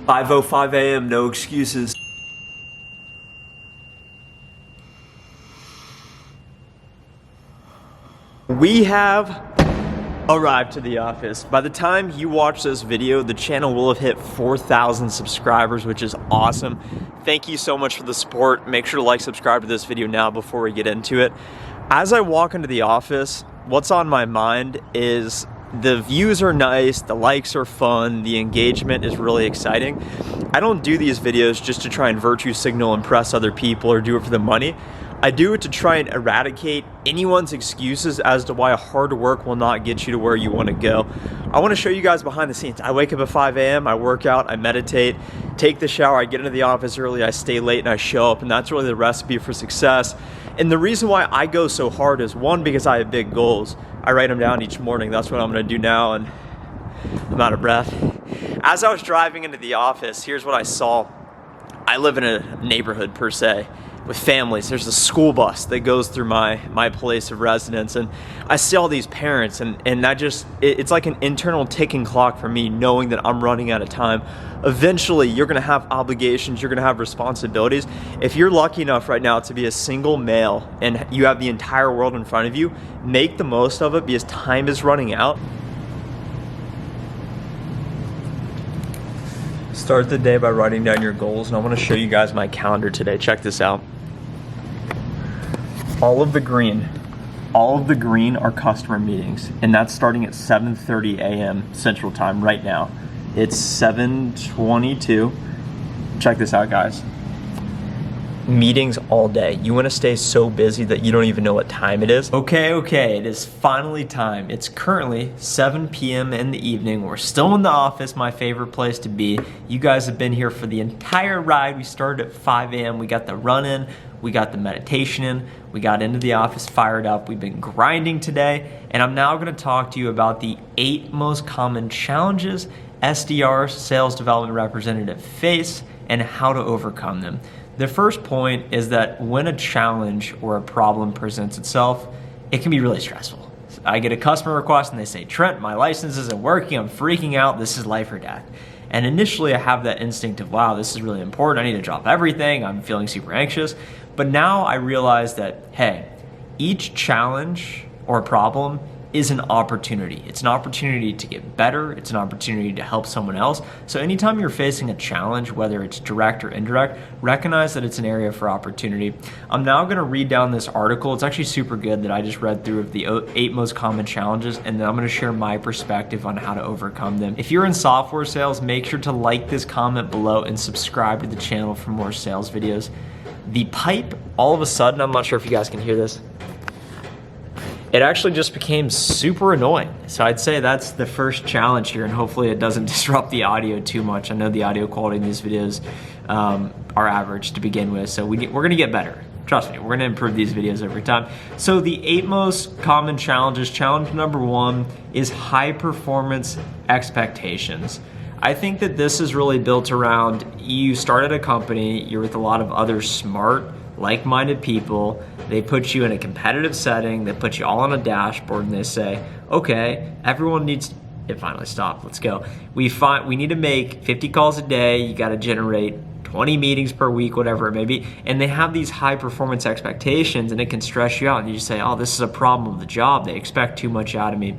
5:05 a.m., no excuses. We have arrived to the office. By the time you watch this video, the channel will have hit 4,000 subscribers, which is awesome. Thank you so much for the support. Make sure to like, subscribe to this video now before we get into it. As I walk into the office, what's on my mind is the views are nice, the likes are fun, the engagement is really exciting. I don't do these videos just to try and virtue signal, impress other people, or do it for the money. I do it to try and eradicate anyone's excuses as to why hard work will not get you to where you want to go. I want to show you guys behind the scenes. I wake up at 5 a.m., I work out, I meditate, take the shower, I get into the office early, I stay late, and I show up, and that's really the recipe for success. And the reason why I go so hard is, one, because I have big goals. I write them down each morning. That's what I'm going to do now, and I'm out of breath. As I was driving into the office, here's what I saw. I live in a neighborhood, per se, with families. There's a school bus that goes through my place of residence, and I see all these parents, and it's like an internal ticking clock for me, knowing that I'm running out of time. Eventually, you're gonna have obligations, you're gonna have responsibilities. If you're lucky enough right now to be a single male and you have the entire world in front of you, make the most of it, because time is running out. Start the day by writing down your goals, and I want to show you guys my calendar today. Check this out. All of the green are customer meetings, and that's starting at 7:30 a.m. Central Time right now. It's 7:22. Check this out, guys. Meetings all day. You want to stay so busy that you don't even know what time it is? Okay, it is finally time. It's currently 7 p.m. in the evening. We're still in the office, my favorite place to be. You guys have been here for the entire ride. We started at 5 a.m. We got the run in, we got the meditation in, we got into the office fired up. We've been grinding today, and I'm now going to talk to you about the 8 most common challenges SDRs, sales development representative, face and how to overcome them. The first point is that when a challenge or a problem presents itself, it can be really stressful. I get a customer request and they say, Trent, my license isn't working, I'm freaking out, this is life or death. And initially I have that instinct of, wow, this is really important, I need to drop everything, I'm feeling super anxious. But now I realize that, hey, each challenge or problem is an opportunity. It's an opportunity to get better. It's an opportunity to help someone else. So anytime you're facing a challenge, whether it's direct or indirect, recognize that it's an area for opportunity. I'm now gonna read down this article. It's actually super good that I just read through of the 8 most common challenges, and then I'm gonna share my perspective on how to overcome them. If you're in software sales, make sure to like this comment below and subscribe to the channel for more sales videos. The pipe, all of a sudden, I'm not sure if you guys can hear this, it actually just became super annoying. So I'd say that's the first challenge here, and hopefully it doesn't disrupt the audio too much. I know the audio quality in these videos are average to begin with, so we're gonna get better. Trust me, we're gonna improve these videos every time. So the 8 most common challenges, challenge number 1 is high performance expectations. I think that this is really built around, you start at a company, you're with a lot of other smart, like-minded people. They put you in a competitive setting, they put you all on a dashboard, and they say, okay, everyone needs, it finally stopped, let's go. We need to make 50 calls a day, you gotta generate 20 meetings per week, whatever it may be, and they have these high performance expectations, and it can stress you out, and you just say, oh, this is a problem of the job, they expect too much out of me.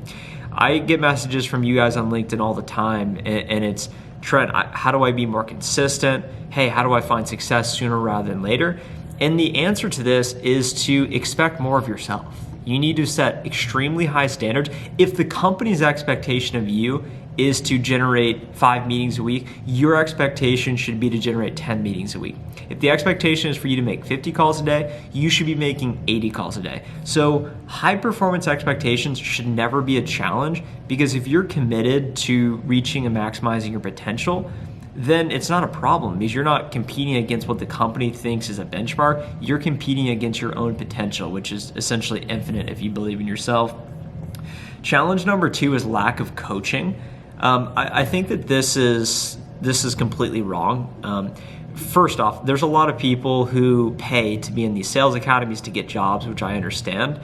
I get messages from you guys on LinkedIn all the time, and it's, Trent, how do I be more consistent? Hey, how do I find success sooner rather than later? And the answer to this is to expect more of yourself. You need to set extremely high standards. If the company's expectation of you is to generate 5 meetings a week, your expectation should be to generate 10 meetings a week. If the expectation is for you to make 50 calls a day, you should be making 80 calls a day. So high performance expectations should never be a challenge, because if you're committed to reaching and maximizing your potential, then it's not a problem, because you're not competing against what the company thinks is a benchmark. You're competing against your own potential, which is essentially infinite if you believe in yourself. Challenge number 2 is lack of coaching. I think that this is completely wrong. First off, there's a lot of people who pay to be in these sales academies to get jobs, which I understand.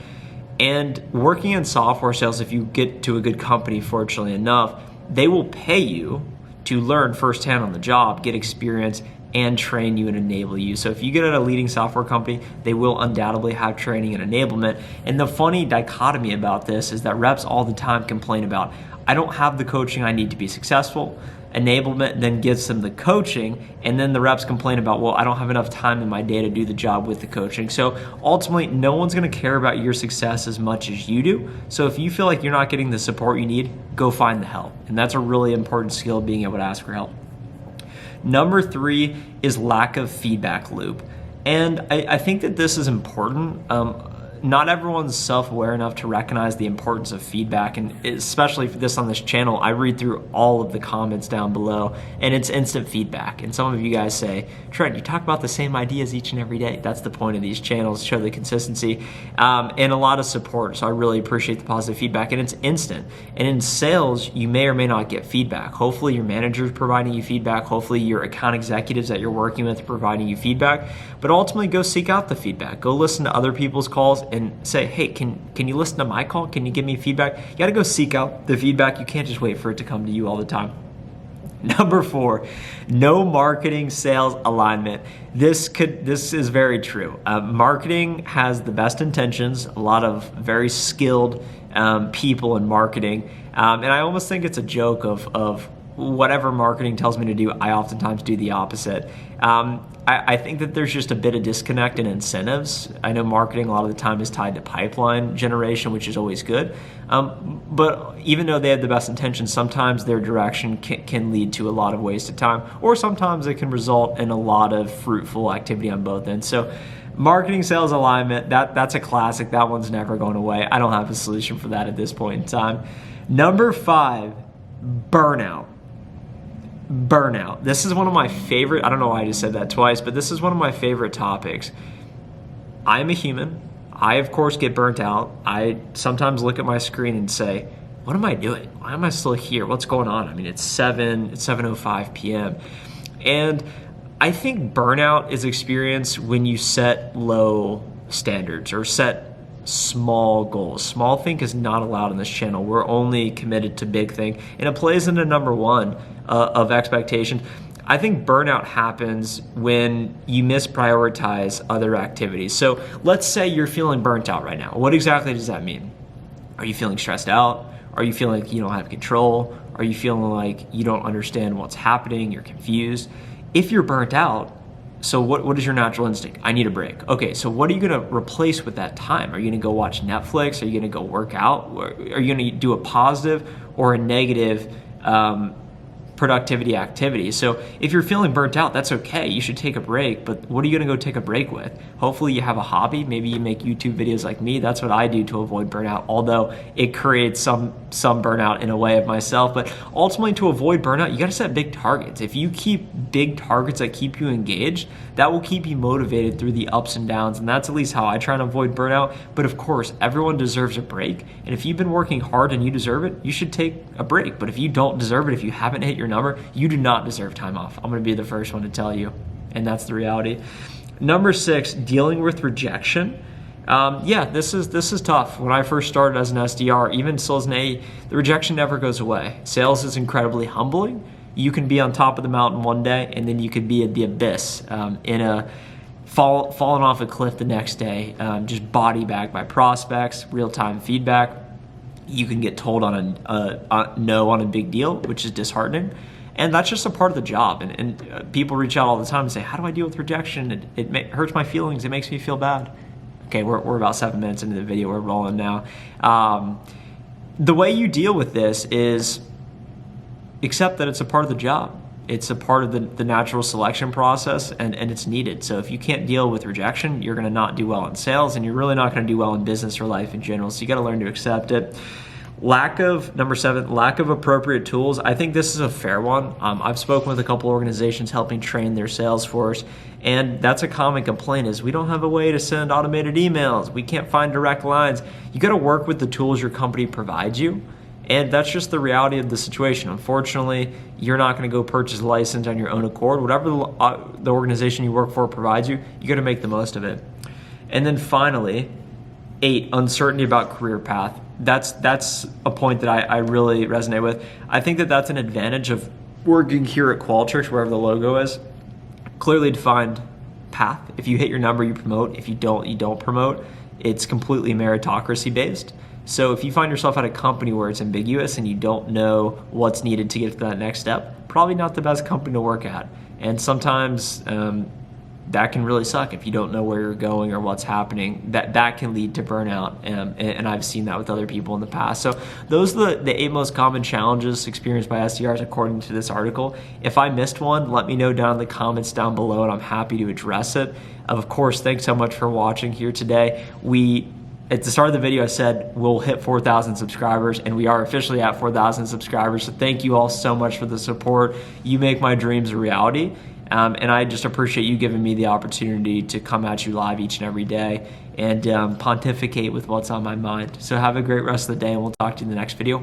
And working in software sales, if you get to a good company, fortunately enough, they will pay you to learn firsthand on the job, get experience, and train you and enable you. So if you get at a leading software company, they will undoubtedly have training and enablement. And the funny dichotomy about this is that reps all the time complain about, I don't have the coaching I need to be successful. Enablement then gets them the coaching, and then the reps complain about, well, I don't have enough time in my day to do the job with the coaching. So ultimately, no one's going to care about your success as much as you do. So if you feel like you're not getting the support you need, go find the help. And that's a really important skill, being able to ask for help. Number 3 is lack of feedback loop. And I think that this is important. Not everyone's self-aware enough to recognize the importance of feedback, and especially for this on this channel, I read through all of the comments down below, and it's instant feedback. And some of you guys say, Trent, you talk about the same ideas each and every day. That's the point of these channels, show the consistency, and a lot of support. So I really appreciate the positive feedback, and it's instant. And in sales, you may or may not get feedback. Hopefully your manager is providing you feedback. Hopefully your account executives that you're working with are providing you feedback. But ultimately, go seek out the feedback. Go listen to other people's calls and say, hey, can you listen to my call? Can you give me feedback? You got to go seek out the feedback. You can't just wait for it to come to you all the time. Number 4, no marketing sales alignment. This is very true. Marketing has the best intentions, a lot of very skilled people in marketing. And I almost think it's a joke of whatever marketing tells me to do, I oftentimes do the opposite. I think that there's just a bit of disconnect in incentives. I know marketing a lot of the time is tied to pipeline generation, which is always good. But even though they have the best intentions, sometimes their direction can lead to a lot of wasted time, or sometimes it can result in a lot of fruitful activity on both ends. So marketing sales alignment, that's a classic. That one's never going away. I don't have a solution for that at this point in time. Number 5, burnout. Burnout. This is one of my favorite, I don't know why I just said that twice, but this is one of my favorite topics. I'm a human. I, of course, get burnt out. I sometimes look at my screen and say, what am I doing? Why am I still here? What's going on? I mean, it's 7:05 p.m. And I think burnout is experienced when you set low standards or set small goals. Small think is not allowed on this channel. We're only committed to big think, and it plays into number 1 of expectation. I think burnout happens when you misprioritize other activities. So let's say you're feeling burnt out right now. What exactly does that mean? Are you feeling stressed out? Are you feeling like you don't have control? Are you feeling like you don't understand what's happening? You're confused. If you're burnt out, so what is your natural instinct? I need a break. Okay, so what are you gonna replace with that time? Are you gonna go watch Netflix? Are you gonna go work out? Are you gonna do a positive or a negative productivity activity? So if you're feeling burnt out, that's okay. You should take a break, but what are you gonna go take a break with? Hopefully you have a hobby. Maybe you make YouTube videos like me. That's what I do to avoid burnout, although it creates some burnout in a way of myself. But ultimately, to avoid burnout, you gotta set big targets. If you keep big targets that keep you engaged, that will keep you motivated through the ups and downs, and that's at least how I try and avoid burnout. But of course, everyone deserves a break, and if you've been working hard and you deserve it, you should take a break. But if you don't deserve it, if you haven't hit your number, you do not deserve time off. I'm gonna be the first one to tell you, and that's the reality. Number 6, dealing with rejection. This is tough. When I first started as an SDR, even still as an AE, the rejection never goes away. Sales is incredibly humbling. You can be on top of the mountain one day, and then you could be at the abyss, falling off a cliff the next day, just body bagged by prospects, real-time feedback. You can get told on a no on a big deal, which is disheartening. And that's just a part of the job. And people reach out all the time and say, how do I deal with rejection? It hurts my feelings. It makes me feel bad. Okay, we're about 7 minutes into the video. We're rolling now. The way you deal with this is accept that it's a part of the job. It's a part of the natural selection process, and it's needed. So if you can't deal with rejection, you're going to not do well in sales, and you're really not going to do well in business or life in general. So you got to learn to accept it. Number 7, lack of appropriate tools. I think this is a fair one. I've spoken with a couple organizations helping train their sales force, and that's a common complaint is we don't have a way to send automated emails. We can't find direct lines. You got to work with the tools your company provides you, and that's just the reality of the situation. Unfortunately, you're not going to go purchase a license on your own accord. Whatever the organization you work for provides you, you got to make the most of it. And then finally, 8, uncertainty about career path. That's a point that I really resonate with. I think that that's an advantage of working here at Qualtrics, wherever the logo is, clearly defined path. If you hit your number, you promote. If you don't, you don't promote. It's completely meritocracy based. So if you find yourself at a company where it's ambiguous and you don't know what's needed to get to that next step, probably not the best company to work at. And sometimes that can really suck if you don't know where you're going or what's happening. That can lead to burnout, and I've seen that with other people in the past. So those are the 8 most common challenges experienced by SDRs according to this article. If I missed one, let me know down in the comments down below, and I'm happy to address it. Of course, thanks so much for watching here today. At the start of the video, I said we'll hit 4,000 subscribers, and we are officially at 4,000 subscribers. So thank you all so much for the support. You make my dreams a reality. And I just appreciate you giving me the opportunity to come at you live each and every day and pontificate with what's on my mind. So have a great rest of the day, and we'll talk to you in the next video.